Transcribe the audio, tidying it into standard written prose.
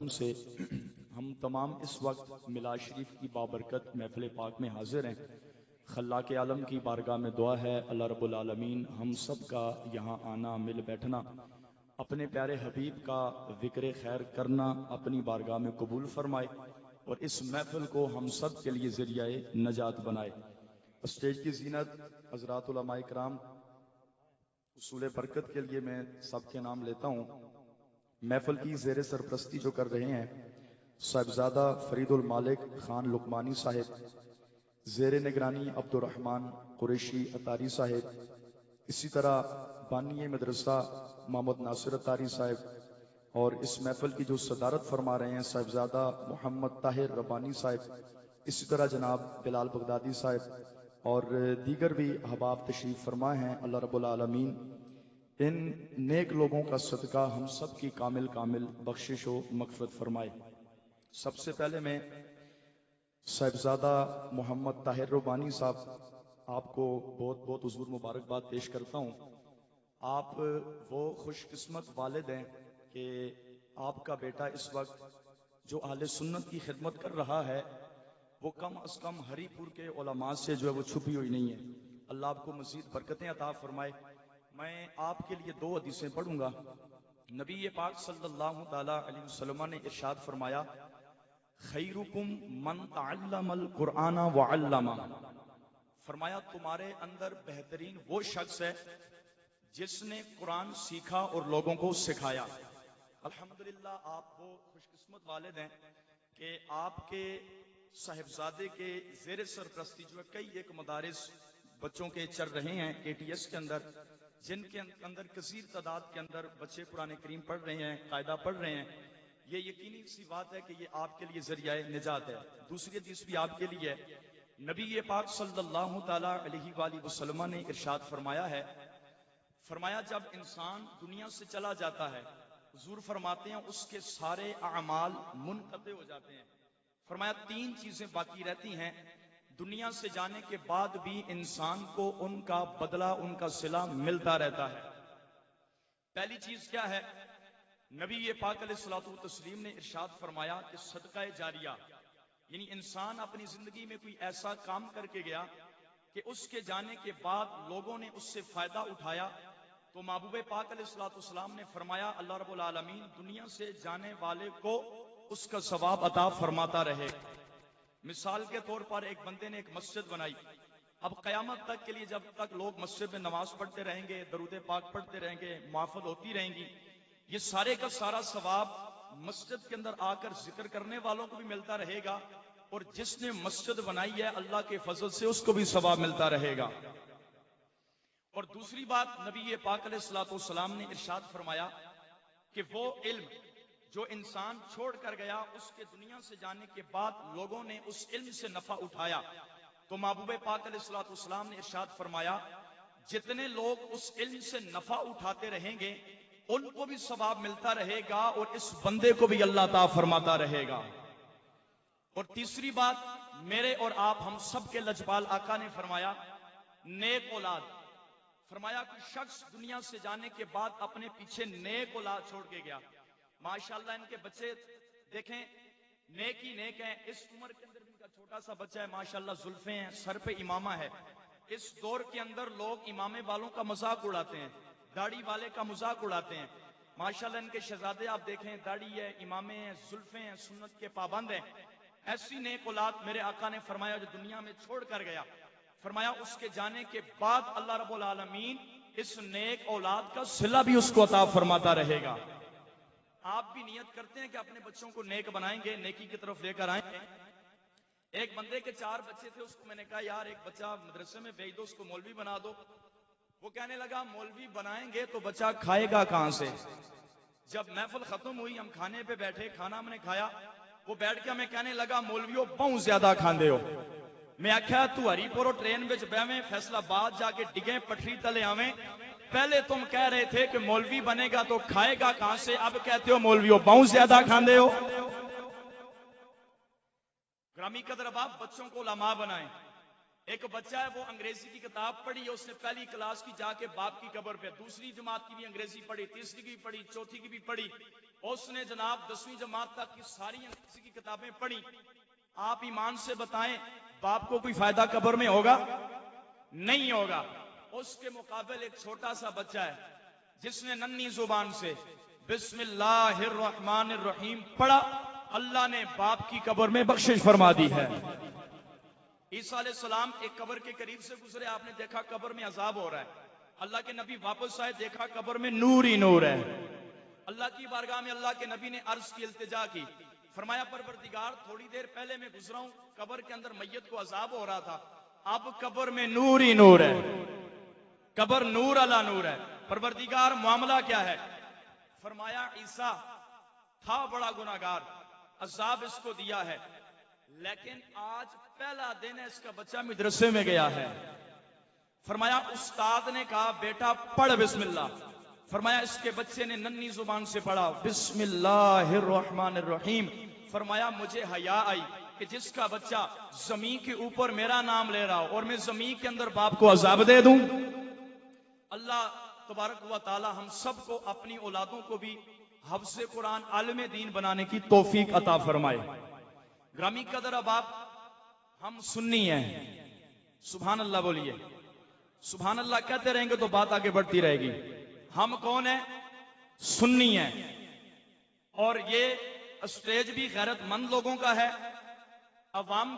کرم سے ہم تمام اس وقت میلاد شریف کی بابرکت محفل پاک میں حاضر ہیں۔ خلاق عالم کی بارگاہ میں دعا ہے اللہ رب العالمین ہم سب کا یہاں آنا، مل بیٹھنا، اپنے پیارے حبیب کا ذکر خیر کرنا اپنی بارگاہ میں قبول فرمائے اور اس محفل کو ہم سب کے لیے ذریعہ نجات بنائے۔ اسٹیج کی زینت حضرات علماء کرام، اصول برکت کے لیے میں سب کے نام لیتا ہوں۔ محفل کی زیر سرپرستی جو کر رہے ہیں صاحبزادہ فرید المالک خان لقمانی صاحب، زیر نگرانی عبد الرحمن قریشی اتاری صاحب، اسی طرح بانی مدرسہ محمد ناصر اتاری صاحب، اور اس محفل کی جو صدارت فرما رہے ہیں صاحبزادہ محمد طاہر ربانی صاحب، اسی طرح جناب بلال بغدادی صاحب اور دیگر بھی احباب تشریف فرما ہیں۔ اللہ رب العالمین ان نیک لوگوں کا صدقہ ہم سب کی کامل بخشش و مغفرت فرمائے۔ سب سے پہلے میں صاحبزادہ محمد طاہر ربانی صاحب آپ کو بہت بہت حضور مبارکباد پیش کرتا ہوں۔ آپ وہ خوش قسمت والد ہیں کہ آپ کا بیٹا اس وقت جو اہل سنت کی خدمت کر رہا ہے وہ کم از کم ہری پور کے علماء سے جو ہے وہ چھپی ہوئی نہیں ہے۔ اللہ آپ کو مزید برکتیں عطا فرمائے۔ میں آپ کے لیے 2 حدیثیں پڑھوں گا۔ نبی پاک صلی اللہ تعالی علیہ وسلم نے ارشاد فرمایا، خیرکم من تعلم القرآن وعلمہ، فرمایا تمہارے اندر بہترین وہ شخص ہے جس نے قرآن سیکھا اور لوگوں کو سکھایا۔ الحمدللہ آپ وہ خوش قسمت والد ہیں کہ آپ کے صاحبزادے کے زیر سرپرستی جو ہے کئی ایک مدارس بچوں کے چل رہے ہیں KTS کے اندر، جن کے اندر کثیر تعداد کے اندر بچے قرآن کریم پڑھ رہے ہیں، قاعدہ پڑھ رہے ہیں۔ یہ یقینی سی بات ہے کہ یہ آپ کے لیے ذریعہ نجات ہے۔ دوسری حدیث بھی آپ کے لیے ہے۔ نبی پاک صلی اللہ تعالی علیہ وآلہ وسلم نے ارشاد فرمایا ہے، فرمایا جب انسان دنیا سے چلا جاتا ہے حضور فرماتے ہیں اس کے سارے اعمال منقطع ہو جاتے ہیں۔ فرمایا 3 چیزیں باقی رہتی ہیں دنیا سے جانے کے بعد بھی انسان کو ان کا بدلہ، ان کا صلہ ملتا رہتا ہے۔ پہلی چیز کیا ہے؟ نبی پاک علیہ الصلوۃ والتسلیم نے ارشاد فرمایا کہ صدقہ جاریہ، یعنی انسان اپنی زندگی میں کوئی ایسا کام کر کے گیا کہ اس کے جانے کے بعد لوگوں نے اس سے فائدہ اٹھایا، تو محبوب پاک علیہ الصلوۃ والسلام نے فرمایا اللہ رب العالمین دنیا سے جانے والے کو اس کا ثواب عطا فرماتا رہے۔ مثال کے طور پر ایک بندے نے ایک مسجد بنائی، اب قیامت تک کے لیے جب تک لوگ مسجد میں نماز پڑھتے رہیں گے، درود پاک پڑھتے رہیں گے، محافل ہوتی رہیں گی، یہ سارے کا سارا ثواب مسجد کے اندر آ کر ذکر کرنے والوں کو بھی ملتا رہے گا، اور جس نے مسجد بنائی ہے اللہ کے فضل سے اس کو بھی ثواب ملتا رہے گا۔ اور دوسری بات نبی پاک علیہ الصلوۃ والسلام نے ارشاد فرمایا کہ وہ علم جو انسان چھوڑ کر گیا اس کے دنیا سے جانے کے بعد لوگوں نے اس علم سے نفع اٹھایا، تو محبوب پاک علیہ الصلوۃ والسلام نے ارشاد فرمایا جتنے لوگ اس علم سے نفع اٹھاتے رہیں گے ان کو بھی ثواب ملتا رہے گا اور اس بندے کو بھی اللہ تعالی فرماتا رہے گا۔ اور تیسری بات میرے اور آپ ہم سب کے لجپال آقا نے فرمایا نیک اولاد، فرمایا کہ شخص دنیا سے جانے کے بعد اپنے پیچھے نیک اولاد چھوڑ کے گیا۔ ماشاءاللہ ان کے بچے دیکھیں نیک ہی نیک ہیں، اس عمر کے اندر ان کا چھوٹا سا بچہ ہے ماشاءاللہ زلفیں ہیں، سر پہ امامہ ہے۔ اس دور کے اندر لوگ امامے والوں کا مذاق اڑاتے ہیں، داڑھی والے کا مذاق اڑاتے ہیں۔ ماشاءاللہ ان کے شہزادے آپ دیکھیں داڑھی ہے، امامے ہیں، زلفیں ہیں، سنت کے پابند ہیں۔ ایسی نیک اولاد میرے آقا نے فرمایا جو دنیا میں چھوڑ کر گیا، فرمایا اس کے جانے کے بعد اللہ رب العالمین اس نیک اولاد کا صلہ بھی اس کو عطا فرماتا رہے گا۔ آپ بھی نیت کرتے ہیں کہ اپنے بچوں کو نیک بنائیں گے، نیکی کی طرف لے کر آئیں گے۔ ایک بندے کے 4 بچے تھے، اس کو میں نے کہا یار ایک بچہ مدرسے میں بھیج دو، اس کو مولوی بنا دو۔ وہ کہنے لگا مولوی بنائیں گے تو بچہ کھائے گا کہاں سے؟ جب محفل ختم ہوئی ہم کھانے پہ بیٹھے، کھانا ہم نے کھایا، وہ بیٹھ کے ہمیں کہنے لگا مولویوں بہت زیادہ کھاندے ہو۔ میں آکھیا تو ہری پورو ٹرین وچ بیویں فیصلہ آباد جا کے ڈگیں پٹری تلے آویں، پہلے تم کہہ رہے تھے کہ مولوی بنے گا تو کھائے گا کہاں سے، اب کہتے ہو مولویوں بہت زیادہ کھاندے ہو۔ گرامی قدر اب آپ بچوں کو علماء بنائیں، ایک بچہ ہے وہ انگریزی کی کتاب پڑھی ہے، اس نے پہلی کلاس کی جا کے باپ کی قبر پہ، دوسری جماعت کی بھی انگریزی پڑھی، تیسری کی بھی پڑھی، چوتھی کی بھی پڑھی، اس نے جناب 10ویں جماعت تک کی ساری انگریزی کی کتابیں پڑھی۔ آپ ایمان سے بتائیں باپ کو کوئی فائدہ قبر میں ہوگا؟ نہیں ہوگا۔ اس کے مقابل ایک چھوٹا سا بچہ ہے جس نے ننھی زبان سے بسم اللہ الرحمن الرحیم پڑھا، اللہ نے باپ کی قبر میں بخشش فرما دی ہے۔ عیسیٰ علیہ السلام ایک قبر کے قریب سے گزرے، آپ نے دیکھا قبر میں عذاب ہو رہا ہے، اللہ کے نبی واپس آئے، دیکھا قبر میں نور ہی نور ہے۔ اللہ کی بارگاہ میں اللہ کے نبی نے عرض کی، التجا کی، فرمایا پروردگار تھوڑی دیر پہلے میں گزرا ہوں، قبر کے اندر میت کو عذاب ہو رہا تھا، اب قبر میں نور ہی نور ہے، قبر نور علی نور ہے، پروردگار معاملہ کیا ہے؟ فرمایا عیسیٰ تھا بڑا گناہگار، عذاب اس کو دیا ہے، لیکن آج پہلا دن ہے اس کا بچہ مدرسے میں گیا ہے۔ فرمایا استاد نے کہا بیٹا پڑھ بسم اللہ، فرمایا اس کے بچے نے ننھی زبان سے پڑھا بسم اللہ الرحمن الرحیم، فرمایا مجھے حیا آئی کہ جس کا بچہ زمین کے اوپر میرا نام لے رہا ہو اور میں زمین کے اندر باپ کو عذاب دے دوں۔ اللہ تبارک و تعالی ہم سب کو اپنی اولادوں کو بھی حفظ قرآن عالم دین بنانے کی توفیق عطا فرمائے۔ گرامی قدر احباب، ہم سنی ہیں، سبحان اللہ بولیے، سبحان اللہ کہتے رہیں گے تو بات آگے بڑھتی رہے گی۔ ہم کون ہیں؟ سنی ہیں، اور یہ اسٹیج بھی غیرت مند لوگوں کا ہے، عوام